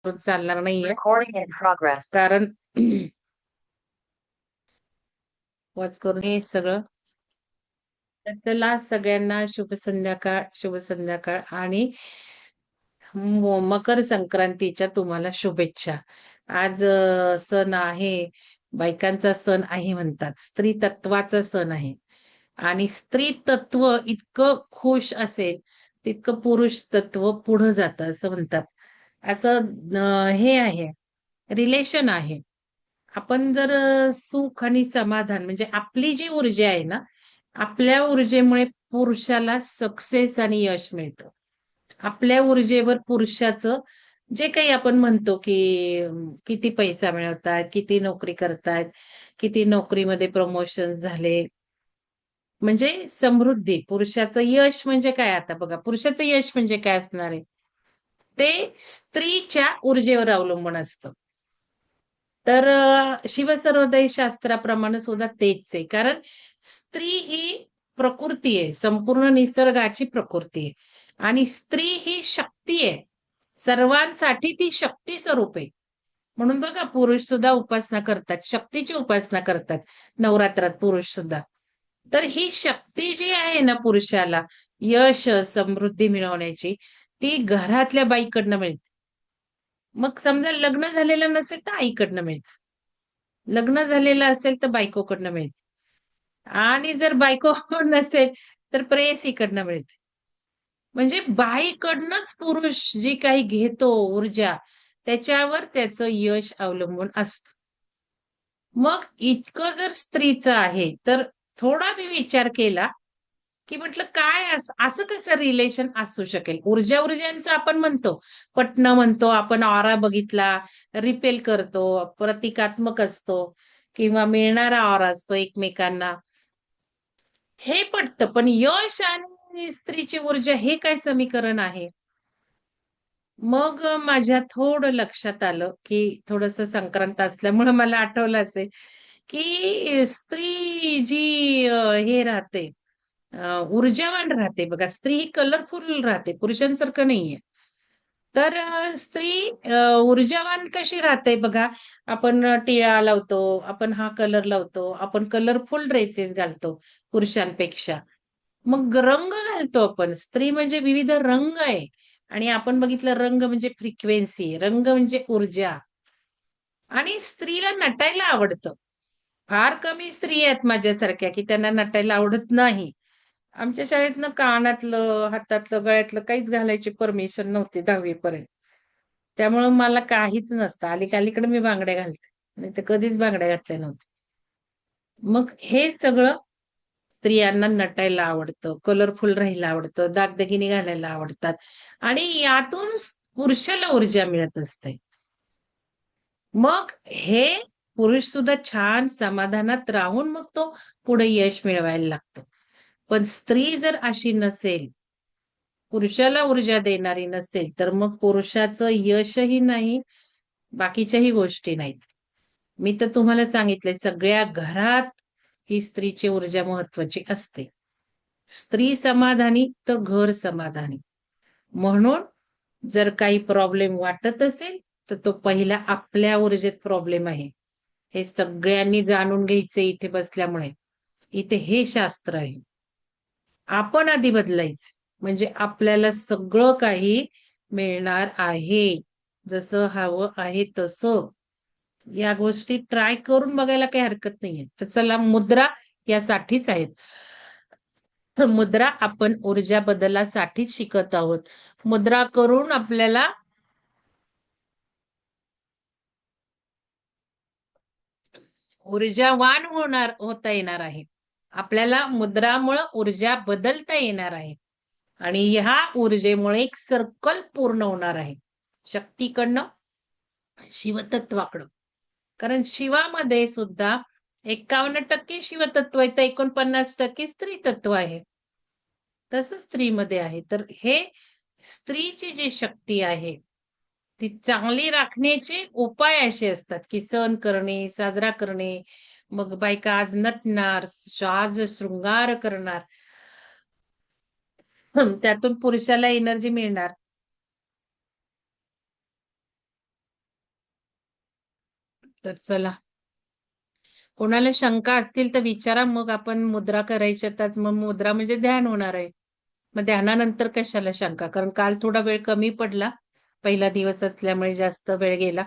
करून चालणार नाहीये. Recording in progress. कारण वॉच करून हे सगळं. तर चला सगळ्यांना शुभ संध्याकाळ, शुभ संध्याकाळ आणि मकर संक्रांतीच्या तुम्हाला शुभेच्छा. आज सण आहे, बायकांचा सण आहे म्हणतात. स्त्री तत्वाचा सण आहे. आणि स्त्री तत्व इतकं खुश असेल, तितकं पुरुष तत्व पुढं जातं असं म्हणतात. असं हे आहे, रिलेशन आहे. आपण जर सुख आणि समाधान म्हणजे आपली जी ऊर्जा आहे ना, आपल्या ऊर्जेमुळे पुरुषाला सक्सेस आणि यश मिळतं. आपल्या ऊर्जेवर पुरुषाचं जे काही आपण म्हणतो, की किती पैसा मिळवतायत, किती नोकरी करतायत, किती नोकरीमध्ये प्रमोशन झाले. म्हणजे समृद्धी. पुरुषाचं यश म्हणजे काय आता बघा, पुरुषाचं यश म्हणजे काय असणार आहे? ते स्त्रीच्या ऊर्जेवर अवलंबून असतं. तर शिवसर्वोदय शास्त्राप्रमाणे सुद्धा तेच आहे. कारण स्त्री ही प्रकृती आहे, संपूर्ण निसर्गाची प्रकृती आहे. आणि स्त्री ही शक्ती आहे. सर्वांसाठी ती शक्ती स्वरूप आहे. म्हणून बघा पुरुष सुद्धा उपासना करतात, शक्तीची उपासना करतात नवरात्रात पुरुष सुद्धा. तर ही शक्ती जी आहे ना पुरुषाला, यश, समृद्धी मिळवण्याची, ती घरातल्या बाईकडनं मिळते. मग समजा लग्न झालेलं नसेल तर आईकडनं मिळतं. लग्न झालेलं असेल तर बायकोकडनं मिळते. आणि जर बायको नसेल तर प्रेयसीकडनं मिळते. म्हणजे बाईकडनंच पुरुष जी काही घेतो ऊर्जा, त्याच्यावर त्याचं यश अवलंबून असतं. मग इतकं जर स्त्रीचं आहे, तर थोडा मी विचार केला, की म्हटलं काय असं कसं रिलेशन असू शकेल? ऊर्जा-ऊर्जांचं आपण म्हणतो, पटणं म्हणतो, आपण ऑरा बघितला, रिपेल करतो, प्रतिकात्मक असतो किंवा मिळणारा ऑरा असतो एकमेकांना. हे पटतं, पण यश आणि स्त्रीची ऊर्जा हे काय समीकरण आहे? मग माझ्या थोडं लक्षात आलं, की थोडंसं संक्रांत असल्यामुळे मला आठवलं असेल, की स्त्री जी हे राहते, ऊर्जावान राहते बघा. स्त्री ही कलरफुल राहते, पुरुषांसारखं नाहीये. तर स्त्री ऊर्जावान कशी राहते बघा. आपण टिळा लावतो, आपण हा कलर लावतो, आपण कलरफुल ड्रेसेस घालतो पुरुषांपेक्षा. मग रंग घालतो आपण. स्त्री म्हणजे विविध रंग आहे. आणि आपण बघितलं रंग म्हणजे फ्रिक्वेन्सी, रंग म्हणजे ऊर्जा. आणि स्त्रीला नटायला आवडतं. फार कमी स्त्री आहेत माझ्यासारख्या, की त्यांना नटायला आवडत नाही. आमच्या शाळेतनं कानातलं, हातातलं, गळ्यातलं काहीच घालायची परमिशन नव्हती 10वी पर्यंत. त्यामुळं मला काहीच नसतं. अलीकडे मी बांगड्या घालते. नाहीतर कधीच बांगड्या घातल्या नव्हत्या. मग हे सगळं स्त्रियांना नटायला आवडतं, कलरफुल राहायला आवडतं, दागदागिने घालायला आवडतात आणि यातून पुरुषाला ऊर्जा मिळत असते. मग हे पुरुष सुद्धा छान समाधानात राहून मग तो पुढे यश मिळवायला लागतो. पण स्त्री जर अशी नसेल, पुरुषाला ऊर्जा देणारी नसेल, तर मग पुरुषाचं यशही नाही, बाकीच्याही गोष्टी नाहीत. मी तर तुम्हाला सांगितलंय सगळ्या घरात ही स्त्रीची ऊर्जा महत्वाची असते. स्त्री समाधानी तर घर समाधानी. म्हणून जर काही प्रॉब्लेम वाटत असेल, तर तो पहिला आपल्या ऊर्जेत प्रॉब्लेम आहे. हे सगळ्यांनी जाणून घ्यायचे इथे बसल्यामुळे. इथे हे शास्त्र आहे. आपण आधी बदलायचं. म्हणजे आपल्याला सगळं काही मिळणार आहे. जसं हवं आहे तसं. या गोष्टी ट्राय करून बघायला काही हरकत नाहीये. तर चला मुद्रा यासाठीच आहेत. तर मुद्रा आपण ऊर्जा बदलासाठीच शिकत आहोत. मुद्रा करून आपल्याला ऊर्जावान होता येणार आहे. आपल्याला मुद्रामुळं ऊर्जा बदलता येणार आहे. आणि ह्या ऊर्जेमुळे एक सर्कल पूर्ण होणार आहे. शक्तीकडनं शिवतत्वाकडं. कारण शिवामध्ये सुद्धा 51% शिवतत्व आहे, तर 49% स्त्री तत्व आहे. तसं स्त्रीमध्ये आहे. तर हे स्त्रीची जी शक्ती आहे, ती चांगली राखण्याचे उपाय असे असतात, की सण करणे, साजरा करणे. मग बायका आज नटणार, आज शृंगार करणार. त्यातून पुरुषाला एनर्जी मिळणार. तर चला, कोणाला शंका असतील तर विचारा. मग आपण मुद्रा करायच्यातच. मग मुद्रा म्हणजे ध्यान होणार आहे. मग ध्यानानंतर कशाला शंका? कारण काल थोडा वेळ कमी पडला. पहिला दिवस असल्यामुळे जास्त वेळ गेला.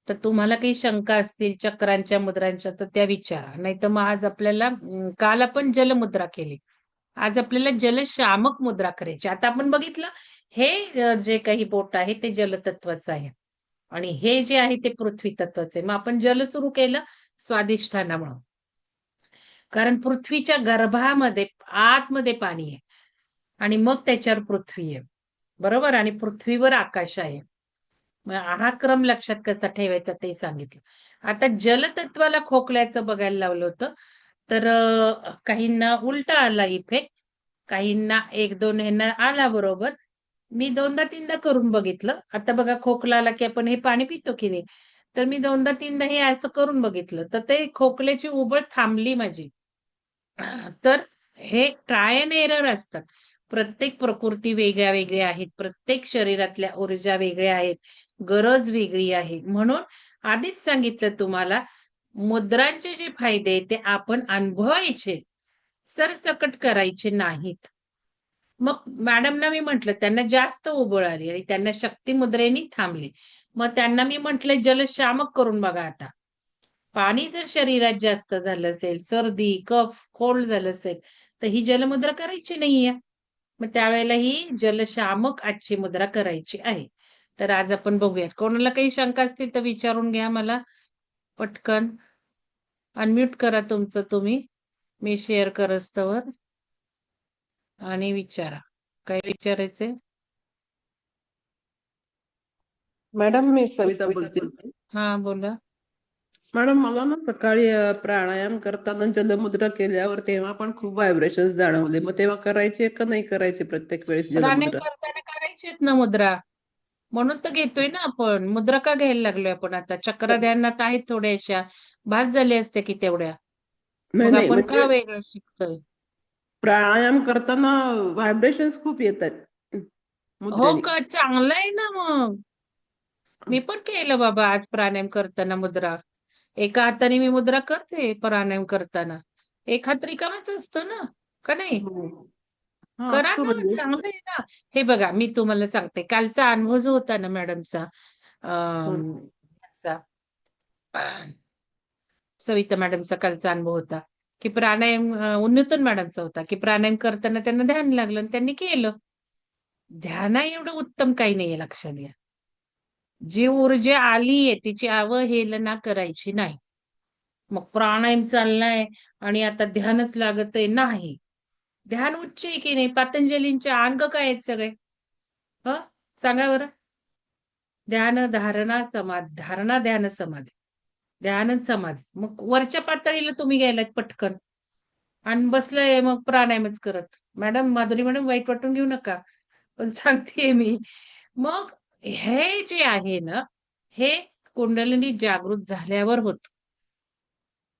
तर तुम्हाला काही शंका असतील चक्रांच्या, मुद्रांच्या, तर त्या विचारा. नाहीतर मग आज आपल्याला काल आपण जलमुद्रा केली. आज आपल्याला जलशामक मुद्रा करायची. आता आपण बघितलं, हे जे काही बोट आहे ते जलतत्वाचं आहे. आणि हे जे आहे ते पृथ्वी तत्वाचं आहे. मग आपण जल सुरू केलं स्वादिष्ठानामुळं. कारण पृथ्वीच्या गर्भामध्ये आतमध्ये पाणी आहे. आणि मग त्याच्यावर पृथ्वी आहे. बरोबर? आणि पृथ्वीवर आकाश आहे. मग हा क्रम लक्षात कसा ठेवायचा ते सांगितलं. आता जलतत्वाला खोकल्याचं बघायला लावलं होतं. तर काहींना उलटा आला इफेक्ट. काहींना 1-2 ह्यांना आला बरोबर. मी 2दा-3दा करून बघितलं. आता बघा खोकला आला की आपण हे पाणी पितो की नाही. तर मी 2दा-3दा हे असं करून बघितलं. तर ते खोकल्याची उबळ थांबली माझी. तर हे ट्राय अँड एरर असतात. प्रत्येक प्रकृती वेगळ्या वेगळ्या आहेत. प्रत्येक शरीरातल्या ऊर्जा वेगळ्या आहेत. गरज वेगळी आहे. म्हणून आधीच सांगितलं तुम्हाला, मुद्रांचे जे फायदे आहेत ते आपण अनुभवायचे, सरसकट करायचे नाहीत. मग मॅडमना मी म्हटलं, त्यांना जास्त उबळ आली आणि त्यांना शक्ती मुद्रेनी थांबली. मग त्यांना मी म्हटलं जलशामक करून बघा आता. पाणी जर शरीरात जास्त झालं असेल, सर्दी, कफ, कोल्ड झालं असेल, तर ही जलमुद्रा करायची नाहीये. मग त्यावेळेला ही जलशामक आजची मुद्रा करायची आहे. तर आज आपण बघूयात. कोणाला काही शंका असतील तर विचारून घ्या मला पटकन. अनम्यूट करा तुमचं तुम्ही. मी शेअर करस्तवर आणि विचारा. काय विचारायचंय? मॅडम, मी सविता बोलते. हा, बोला. मॅडम, मला ना सकाळी प्राणायाम करताना जलमुद्रा केल्यावर तेव्हा पण खूप व्हायब्रेशन्स जाणवले. मग तेव्हा करायचे का नाही करायचे प्रत्येक वेळेस प्राणायाम जलमुद्रा? करताना करायचेत ना मुद्रा. म्हणून तर घेतोय ना आपण. मुद्रा का घ्यायला लागलोय आपण आता? चक्र ध्यानात आहेत थोड्याशा. भास झाले असते की तेवढ्या. नाही मग नाही, आपण म्हणजे का वेगळं शिकतोय? प्राणायाम करताना व्हायब्रेशन्स खूप येतात हो मुद्रेने. का? चांगलं आहे ना मग. मी पण केलं बाबा आज प्राणायाम करताना मुद्रा. एका हाताने मी मुद्रा करते प्राणायाम करताना. एक हात रिकामाच असतो ना, का नाही? हो. हा, करा असतो ना, म्हणजे. चांगलं आहे ना. हे बघा, मी तुम्हाला सांगते, कालचा अनुभव जो होता ना मॅडमचा, हं. चा, सविता मॅडमचा कालचा अनुभव होता, की प्राणायाम नूतन मॅडमचा होता, की प्राणायाम करताना त्यांना ध्यान लागलं आणि त्यांनी केलं. ध्याना एवढं उत्तम काही नाहीये, लक्षात घ्या. जी ऊर्जा आलीये तिची अवहेलना करायची नाही. मग प्राणायाम चाललाय आणि आता ध्यानच लागतंय, नाही. ध्यान उच्च आहे की नाही? पतंजलींचे अंग काय आहेत सगळे? हं? सांगा बरं. ध्यान, धारणा, समाधी. धारणा, ध्यान, समाधी. ध्यान, समाधी. मग वरच्या पातळीला तुम्ही गेलात पटकन आणि बसलंय मग प्राणायामच करत. मॅडम, माधुरी मॅडम, वाईट वाटून घेऊ नका. पण सांगतेय मी. मग हे जे आहे ना, हे कुंडलिनी जागृत झाल्यावर होतं.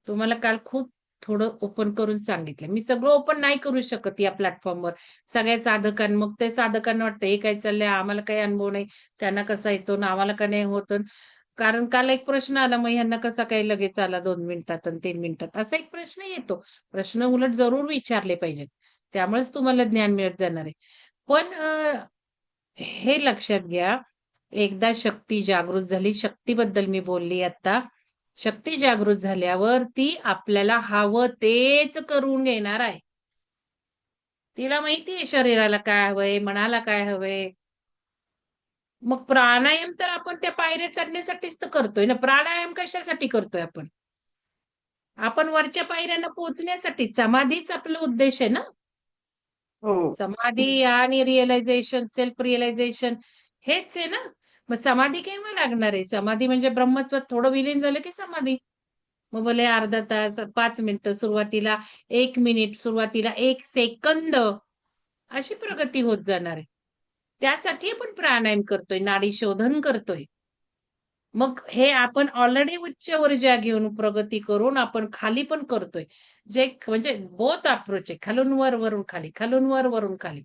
तुम्हाला काल खूप थोडं ओपन करून सांगितलं. मी सगळं ओपन नाही करू शकत या प्लॅटफॉर्मवर. सगळ्या साधकांना, मग ते साधकांना वाटतं हे काय चाललंय, आम्हाला काही अनुभव नाही. त्यांना कसा येतो ना, आम्हाला का नाही होत. कारण काल एक प्रश्न आला, मग ह्यांना कसा काही लगेच आला 2 मिनिटात आणि 3 मिनिटात. असा एक प्रश्न येतो. प्रश्न उलट जरूर विचारले पाहिजेत. त्यामुळेच तुम्हाला ज्ञान मिळत जाणार आहे. पण हे लक्षात घ्या, एकदा शक्ती जागृत झाली, शक्तीबद्दल मी बोलली आता. शक्ती जागृत झाल्यावर ती आपल्याला हवं तेच करून घेणार आहे. तिला माहितीये शरीराला काय हवंय, मनाला काय हवंय. मग प्राणायाम तर आपण त्या पायऱ्या चढण्यासाठीच तर करतोय ना. प्राणायाम कशासाठी करतोय आपण? आपण वरच्या पायऱ्यांना पोहोचण्यासाठी. समाधीच आपला उद्देश आहे ना. हो. समाधी आणि रिअलायझेशन, सेल्फ रिअलायझेशन हेच आहे ना. मग समाधी केव्हा लागणार आहे? समाधी म्हणजे ब्रह्मत्वात थोडं विलीन झालं की समाधी. मग भले अर्धा तास, 5 मिनिटं, सुरुवातीला 1 मिनिट, सुरुवातीला 1 सेकंद, अशी प्रगती होत जाणार आहे. त्यासाठी आपण प्राणायाम करतोय, नाडी शोधन करतोय. मग हे आपण ऑलरेडी उच्च ऊर्जा घेऊन प्रगती करून आपण खाली पण करतोय. जे म्हणजे बोथ अप्रोच आहे. खालून वर, वरून खाली, खालून वर, वरून खाली.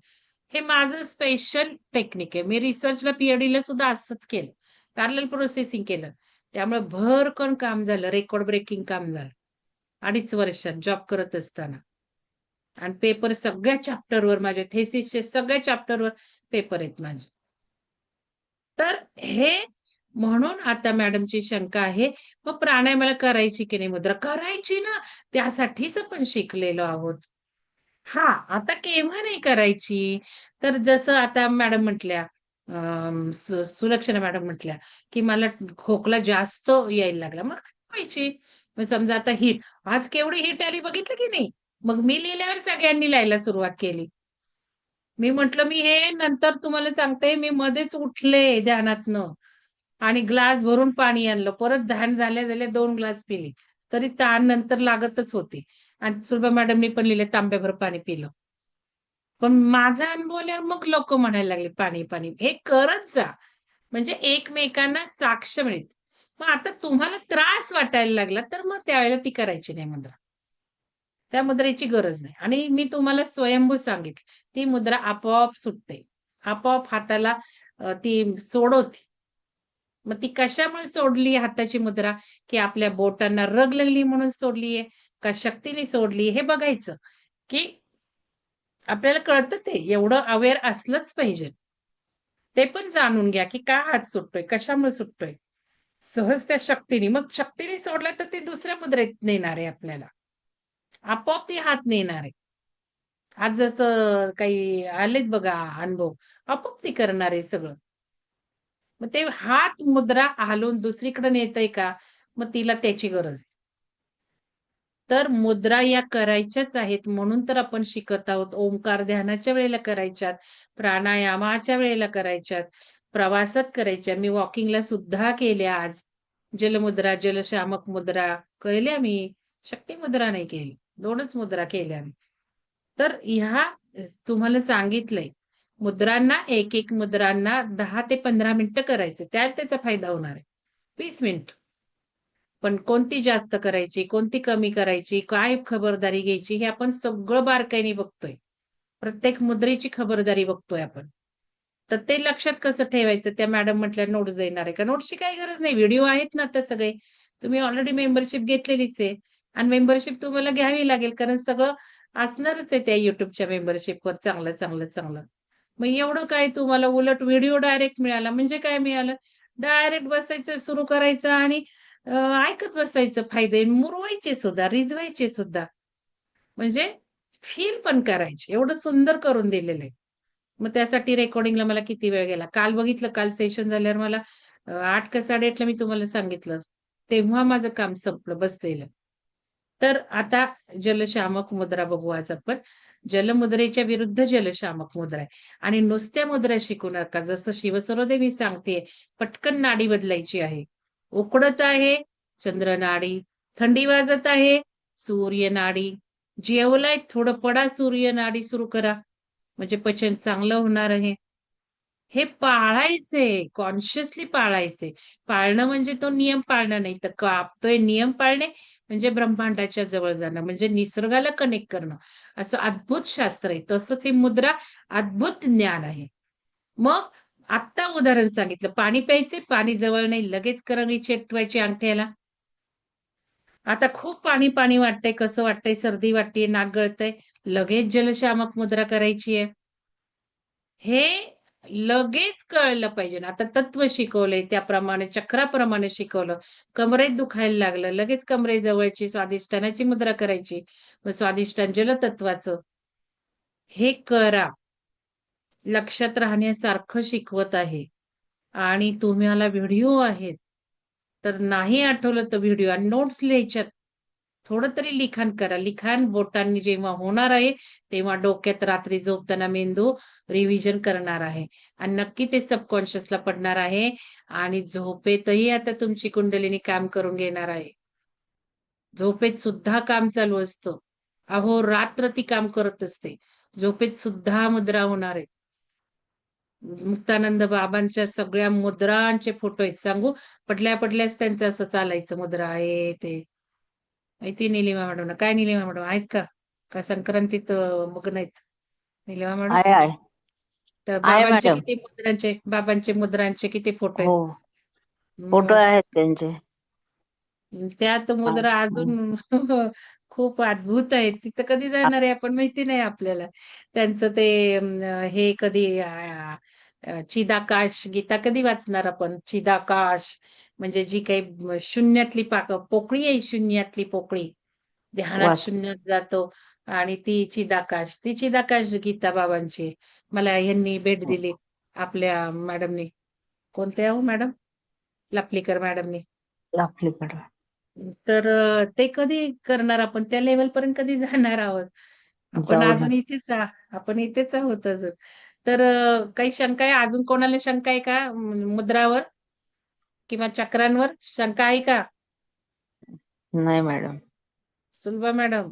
हे माझं स्पेशल टेक्निक आहे. मी रिसर्चला, पीएचडीला सुद्धा असंच केलं. पॅरलल प्रोसेसिंग केलं. त्यामुळे भरकन काम झालं, रेकॉर्ड ब्रेकिंग काम झालं. 2.5 वर्षात जॉब करत असताना. आणि पेपर सगळ्या चॅप्टरवर माझ्या थेसिसचे सगळ्या चॅप्टरवर पेपर आहेत माझे. तर हे म्हणून आता मॅडमची शंका आहे, मग प्राणायामाला करायची की नाही मुद्रा? करायची ना, त्यासाठीच आपण शिकलेलो आहोत. हां, आता केव्हा नाही करायची? तर जसं आता मॅडम म्हटल्या, सुलक्षणा मॅडम म्हटल्या, की मला खोकला जास्त यायला लागला. मग करायची. मग समजा आता हीट, आज केवढी हीट आली बघितलं की नाही? मग मी लिहिल्यावर सगळ्यांनी लिहायला सुरुवात केली. मी म्हटलं, मी हे नंतर तुम्हाला सांगते, मी मध्येच उठले ध्यानातनं आणि ग्लास भरून पाणी आणलं. परत ध्यान झाल्या-झाल्या 2 ग्लास पिले. तरी तहान नंतर लागतच होती. आणि सुलभा मॅडमनी पण लिहिलं, तांब्याभर पाणी पिलं. पण माझा अनुभव आल्यावर मग लोकं म्हणायला लागले, "पाणी, पाणी." हे करत जा. म्हणजे एकमेकांना साक्ष मिळते. मग आता तुम्हाला त्रास वाटायला लागला, तर मग त्यावेळेला ती करायची नाही मुद्रा. त्या मुद्रेची गरज नाही. आणि मी तुम्हाला स्वयंभू सांगितली, ती मुद्रा आपोआप सुटते. आपोआप हाताला ती सोडवते. मग ती कशामुळे सोडली हाताची मुद्रा, की आपल्या बोटांना रग लागली म्हणून सोडलीये, का शक्तीने सोडली हे बघायचं, की आपल्याला कळतं ते. एवढं अवेअर असलंच पाहिजे. ते पण जाणून घ्या, की का हात सुटतोय? कशामुळे सुटतोय? सहज त्या शक्तीने. मग शक्तीने सोडलं तर ते दुसऱ्या मुद्रेत नेणार आहे आपल्याला. आपोआप ती हात नेणार आहे. आज जसं काही आलेत बघा अनुभव, आपोआप ती करणार आहे सगळं. मग ते हात मुद्रा हलवून दुसरीकडे नेतंय का? मग तिला त्याची गरज आहे. तर मुद्रा या करायच्याच आहेत म्हणून तर आपण शिकत आहोत. ओंकार ध्यानाच्या वेळेला करायच्यात, प्राणायामाच्या वेळेला करायच्यात, प्रवासात करायच्या. मी वॉकिंगला सुद्धा केल्या आज. जलमुद्रा, जलशामक मुद्रा केल्या मी. शक्ती मुद्रा नाही केली. 2च मुद्रा केल्या मी. तर ह्या तुम्हाला सांगितलंय. मुद्रांना एक-एक मुद्रांना 10 ते 15 मिनिटं करायचं. त्यात त्याचा फायदा होणार आहे. 20 मिनिटं. पण कोणती जास्त करायची, कोणती कमी करायची, काय खबरदारी घ्यायची, हे आपण सगळं बारकाईने बघतोय. प्रत्येक मुद्रेची खबरदारी बघतोय आपण. तर ते लक्षात कसं ठेवायचं? त्या मॅडम म्हटल्या नोट्स देणार आहे का? नोट्सची काही गरज नाही. व्हिडिओ आहेत ना आता सगळे. तुम्ही ऑलरेडी मेंबरशिप घेतलेलीच आहे आणि मेंबरशिप तुम्हाला घ्यावी लागेल कारण सगळं असणारच आहे त्या YouTubeच्या मेंबरशिपवर चांगलं, चांगलं, चांगलं. मग एवढं काय तुम्हाला उलट व्हिडिओ डायरेक्ट मिळाला म्हणजे काय मिळालं? डायरेक्ट बसायचं, सुरू करायचं आणि अ, ऐकत बसायचं फायदे मुरवायचे सुद्धा, रिझवायचे सुद्धा. म्हणजे फील पण करायचे. एवढं सुंदर करून दिलेलं आहे. मग त्यासाठी रेकॉर्डिंगला मला किती वेळ गेला. काल बघितलं, काल सेशन झाल्यावर मला 8 का 8:30ला मी तुम्हाला सांगितलं. तेव्हा माझं काम संपलं बसलेलं. तर आता जलशामक मुद्रा बघू आज आपण. जलमुद्रेच्या विरुद्ध जलशामक मुद्रा आहे. आणि नुसत्या मुद्रा शिकू नका. जसं शिवसरोदे मी सांगतेय, पटकन नाडी बदलायची आहे. उकडत आहे, चंद्र नाडी. थंडी वाजत आहे, सूर्य नाडी. जेवलाय, थोडं पडा सूर्य नाडी सुरू करा. म्हणजे पचन चांगलं होणार आहे. हे पाळायचे, कॉन्शियसली पाळायचे. पाळणं म्हणजे तो नियम पाळणं नाही, तर कापतोय नियम पाळणे म्हणजे ब्रह्मांडाच्या जवळ जाणं, म्हणजे निसर्गाला कनेक्ट करणं. असं अद्भुत शास्त्र आहे. तसंच ही मुद्रा अद्भुत ज्ञान आहे. मग आत्ता उदाहरण सांगितलं, पाणी प्यायचे, पाणी जवळ नाही, लगेच करंगळी चेटवायची अंगठ्याला. आता खूप पाणी-पाणी वाटतंय, कसं वाटतंय, सर्दी वाटतेय, नाक गळतंय, लगेच जलशामक मुद्रा करायची आहे. हे लगेच कळलं पाहिजे ना. आता तत्व शिकवलंय त्याप्रमाणे चक्राप्रमाणे शिकवलं. कमरेत दुखायला लागलं, लगेच कमरेजवळची स्वादिष्टानाची मुद्रा करायची. मग स्वादिष्टान जलतत्वाचं. हे करा. लक्षात राहण्यासारखं शिकवत आहे. आणि तुम्हाला व्हिडिओ आहेत. तर नाही आठवलं तर व्हिडिओ आणि नोट्स लिहायच्यात. थोडं तरी लिखाण करा. लिखाण बोटांनी जेव्हा होणार आहे, तेव्हा डोक्यात रात्री झोपताना मेंदू रिव्हिजन करणार आहे. आणि नक्की ते सबकॉन्शियसला पडणार आहे आणि झोपेतही आता तुमची कुंडलिनी काम करून घेणार आहे. झोपेत सुद्धा काम चालू असतं. अहोरात्र ती काम करत असते. झोपेत सुद्धा मुद्रा होणार आहेत. मुक्तानंद बाबांच्या सगळ्या मुद्रांचे फोटो आहेत. सांगू? पडल्या-पडल्याच त्यांचं असं चालायचं मुद्रा हे ते. माहिती निलिमा मॅडमना. काय निलिमा मॅडम आहेत का? का संक्रांतीत मग्न आहेत? निलिमा मॅडम? आहे आहे तर आहे मॅडम. बाबांचे किती मुद्रांचे किती फोटो आहेत? हो फोटो मग आहेत त्यांचे. त्यात मुद्रा अच्छा. अजून खूप अद्भुत आहे. तिथं कधी जाणार आहे आपण माहिती नाही आपल्याला. त्यांचं ते हे कधी चिदाकाश गीता कधी वाचणार आपण? चिदाकाश म्हणजे जी काही शून्यातली पोकळी आहे, शून्यातली पोकळी. ध्यानात वाच शून्यात जातो आणि ती चिदाकाश गीता बाबांची. मला यांनी भेट दिली आपल्या मॅडमनी. कोणत्या हो मॅडम? लापलीकर मॅडमनी. आपलीकडे. तर ते कधी करणार आपण? त्या लेवल पर्यंत कधी जाणार आहोत? आपण जाऊ दे. अजून इथेच आपण इथेच आहोत अजून. तर काही शंका आहे? अजून कोणाला शंका आहे का? मुद्रावर किंवा चक्रांवर शंका आहे का? नाही मॅडम. सुलभा मॅडम.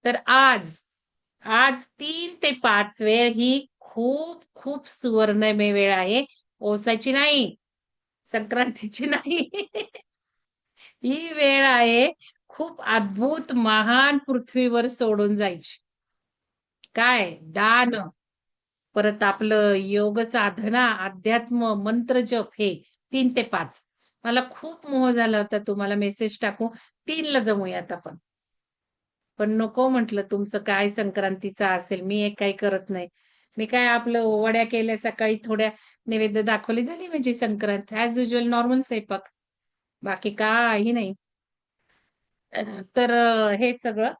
तर आज 3 ते 5 वेळ ही खूप खूप सुवर्णमय वेळ आहे. ओसायची नाही, संक्रांतीची नाही. ही वेळ आहे खूप अद्भुत महान पृथ्वीवर सोडून जायची. काय? दान, परत आपलं योग साधना, अध्यात्म, मंत्र जप हे 3 ते 5. मला खूप मोह झाला होता तुम्हाला मेसेज टाकू. 3ला जमूयात आपण. पण नको म्हटलं तुमचं काय संक्रांतीचं असेल. मी एक काही करत नाही. मी काय आपलं वड्या केल्या सकाळी थोड्या नैवेद्य दाखवली झाली म्हणजे संक्रांत. ॲज युजुअल नॉर्मल स्वयंपाक. बाकी काही नाही. तर हे सगळं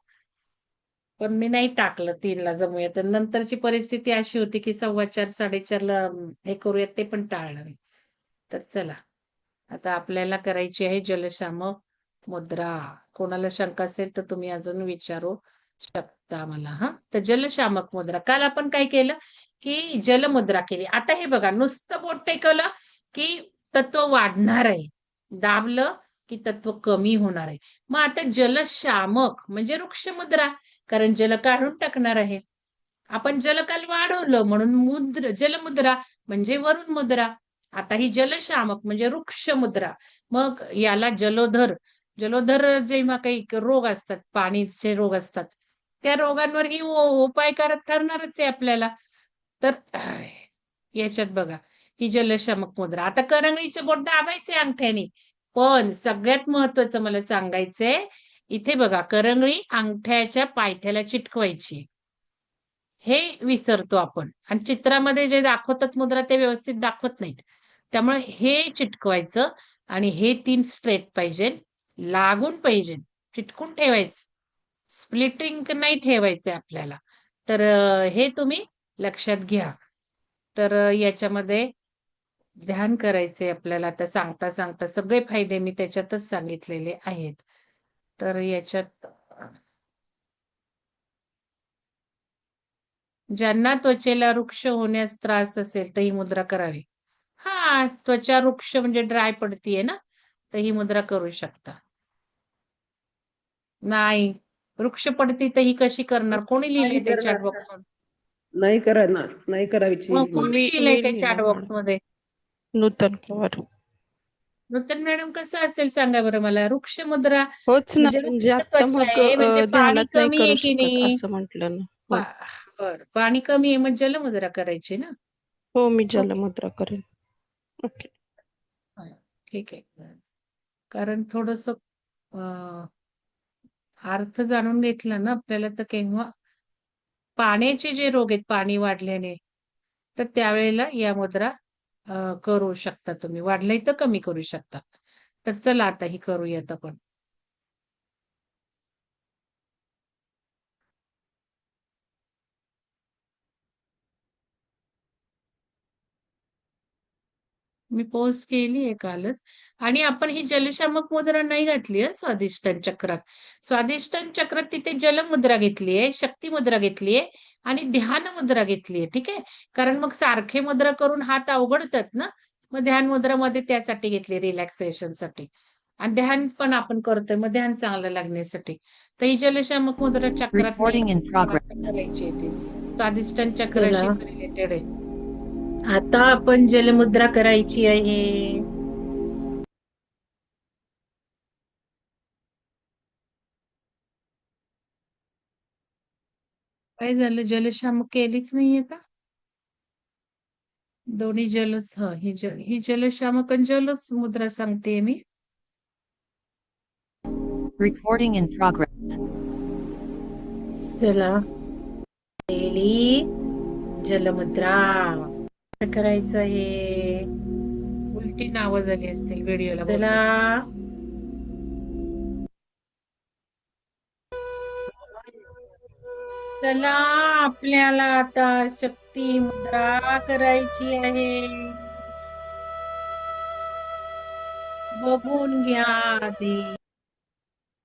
पण मी नाही टाकलं 3ला जमूया. तर नंतरची परिस्थिती अशी होती की 4:15 4:30ला हे करूयात ते पण टाळलं मी. तर चला आता आपल्याला करायची आहे जलशामक मुद्रा. कोणाला शंका असेल तर तुम्ही अजून विचारू शकता मला. हा तर जलशामक मुद्रा. काल आपण काय केलं की जलमुद्रा केली. आता हे बघा नुसतं बोट टेकवलं की तत्व वाढणार आहे. दाबलं की तत्व कमी होणार आहे. मग आता जलशामक म्हणजे वृक्षमुद्रा. कारण जल काढून टाकणार आहे. आपण जल काल वाढवलं म्हणून जलमुद्रा म्हणजे वरुण मुद्रा. आता ही जलशामक म्हणजे वृक्ष मुद्रा. मग याला जलोधर जेव्हा काही रोग असतात, पाणीचे रोग असतात, त्या रोगांवर ही उपायकारक ठरणारच आहे आपल्याला. तर याच्यात बघा ही जलशामक मुद्रा. आता करंगळीचे बोट दाबायचे अंगठ्याने. पण सगळ्यात महत्वाचं मला सांगायचंय, इथे बघा करंगळी अंगठ्याच्या पायथ्याला चिटकवायची. हे विसरतो आपण आणि चित्रामध्ये जे दाखवतात मुद्रा ते व्यवस्थित दाखवत नाहीत. त्यामुळे हे चिटकवायचं आणि हे 3 स्ट्रेट पाहिजे, लागून पाहिजे, चिटकून ठेवायचं. स्प्लिटिंग नाही ठेवायचंय आपल्याला. तर हे तुम्ही लक्षात घ्या. तर याच्यामध्ये ध्यान करायचंय आपल्याला. आता सांगता सांगता सगळे फायदे मी त्याच्यातच सांगितलेले आहेत. तर याच्यात ज्यांना त्वचेला रुक्ष होण्यास त्रास असेल तर ही मुद्रा करावी. हा त्वचा रुक्ष म्हणजे ड्राय पडतीये ना, तर ही मुद्रा करू शकता. नाही वृक्ष पडती तर ही कशी करणार? कोणी नाही लिहिलंय ते चॅट करणार. बॉक्स मध्ये? नाही करणार, नाही करायची मग ही कोणी मुद्रा. लिहिलंय मी ते चॅट लिहिलं बॉक्स मॅडम. मध्ये? नूतन पवार. नूतन मॅडम कसं असेल सांगा बरं मला? वृक्ष मुद्रा होच ना, म्हणजे म्हणजे वृक्ष आता त्वचा मग आहे म्हणजे पाणी ध्यानात नाही कमी करू आहे की शकत नाही? असं म्हटलं ना. हो. पा- बरं पाणी कमी आहे मग जलमुद्रा करायची ना. हो, मी ओके. जलमुद्रा करेन. ओके. ठीक आहे. कारण थोडस अर्थ जाणून घेतला ना आपल्याला तर केव्हा पाण्याचे जे रोग आहेत पाणी वाढल्याने तर त्यावेळेला या मुद्रा करू शकता तुम्ही. वाढलंय तर कमी करू शकता. तर चला आता ही करूयात आपण. मी पोस्ट केली आहे कालच. आणि आपण ही जलशामक मुद्रा नाही घातली आहे स्वादिष्टान चक्रात. स्वादिष्टान चक्रात तिथे जलमुद्रा घेतली आहे, शक्ती मुद्रा घेतली आहे आणि ध्यान मुद्रा घेतली आहे. ठीक आहे. कारण मग सारखे मुद्रा करून हात अवघडतात ना. मग ध्यान मुद्रामध्ये त्यासाठी घेतली रिलॅक्सेशन साठी. आणि ध्यान पण आपण करतोय मग ध्यान चांगलं लागण्यासाठी. तर ही जलशामक मुद्रा चक्रातली Recording in progress. करायची आहे ती. स्वादिष्टान चला चला. चक्राशीच रिलेटेड आहे. आता आपण जलमुद्रा करायची आहे. काय झालं? जलशामक केलीच नाहीये का? दोन्ही जलच ही जलशामक आणि जलच मुद्रा सांगते मी. Recording in progress. चला पहिली जलमुद्रा काय करायचं आहे. उलटी नावं झाली असतील व्हिडिओला. चला चला आपल्याला आता शक्ती मुद्रा करायची आहे. बघून घ्या आधी.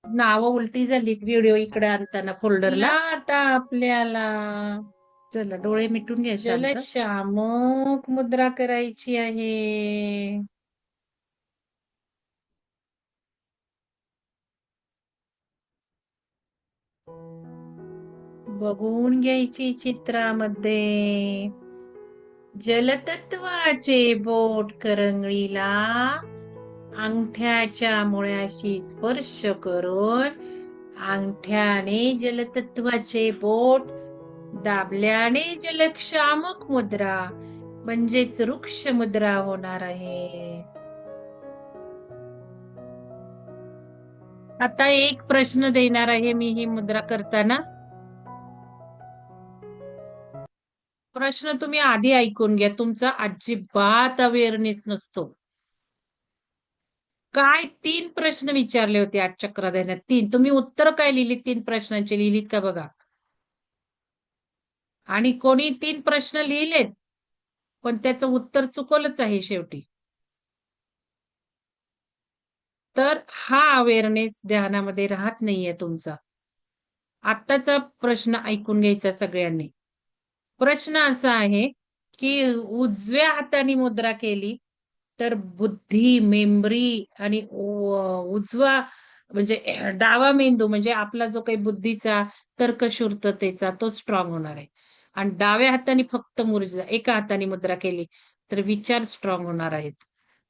नावं उलटी झालीत व्हिडिओ इकडे आणताना फोल्डरला. आता आपल्याला चला डोळे मिटून घ्या. जलशामक मुद्रा करायची आहे. बघून घ्यायची चित्रामध्ये. जलतत्वाचे बोट करंगळीला अंगठ्याच्या मुळ्याशी स्पर्श करून अंगठ्याने जलतत्वाचे बोट दाबल्याने जलशामक मुद्रा म्हणजेच वृक्ष मुद्रा होणार आहे. आता एक प्रश्न देणार आहे मी ही मुद्रा करताना. प्रश्न तुम्ही आधी ऐकून घ्या. तुमचा अजिबात अवेअरनेस नसतो. काय 3 प्रश्न विचारले होते आज चक्रधराने. 3 तुम्ही उत्तर काय लिहिलीत? 3 प्रश्नांची लिहिलीत का बघा. आणि कोणी 3 प्रश्न लिहिलेत पण त्याचं उत्तर चुकवलंच आहे शेवटी. तर हा अवेअरनेस ध्यानामध्ये राहत नाहीये तुमचा. आत्ताचा प्रश्न ऐकून घ्यायचा सगळ्यांनी. प्रश्न असा आहे की उजव्या हाताने मुद्रा केली तर बुद्धी, मेमरी आणि उजवा म्हणजे डावा मेंदू म्हणजे आपला जो काही बुद्धीचा, तर्कशूरतेचा तो स्ट्रॉंग होणार आहे. आणि डाव्या हाताने फक्त एका हाताने मुद्रा केली तर विचार स्ट्रॉंग होणार आहेत.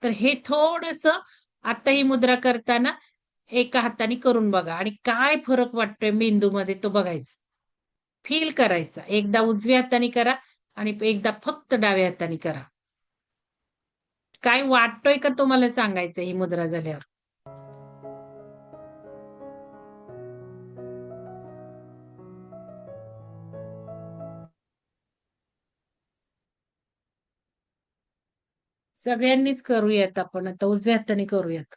तर हे थोडस आता ही मुद्रा करताना एका हाताने करून बघा आणि काय फरक वाटतोय मेंदूमध्ये तो बघायचा, फील करायचा. एकदा उजव्या हाताने करा आणि एकदा फक्त डाव्या हाताने करा. काय वाटतोय का तुम्हाला सांगायचं ही मुद्रा झाल्यावर. सगळ्यांनीच करूयात आपण. आता उजव्या हाताने करूयात.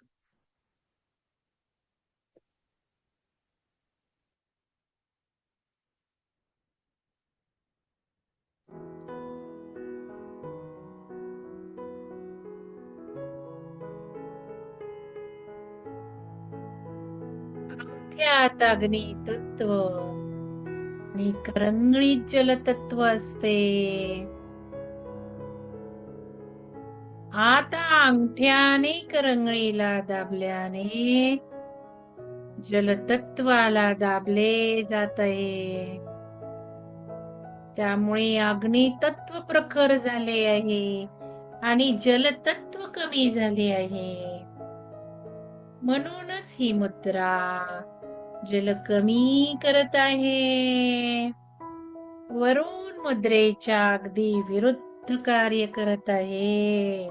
अंगठ्यात अग्नी तत्व आणि करंगळीत जलतत्व असते. आता अंगठ्याने करंगळीला दाबल्याने जलतत्वाला दाबले जात आहे. त्यामुळे अग्नितत्व प्रखर झाले आहे आणि जलतत्व कमी झाले आहे. म्हणूनच ही मुद्रा जल कमी करत आहे. वरून मुद्रेच्या अगदी विरुद्ध कार्य करत आहे.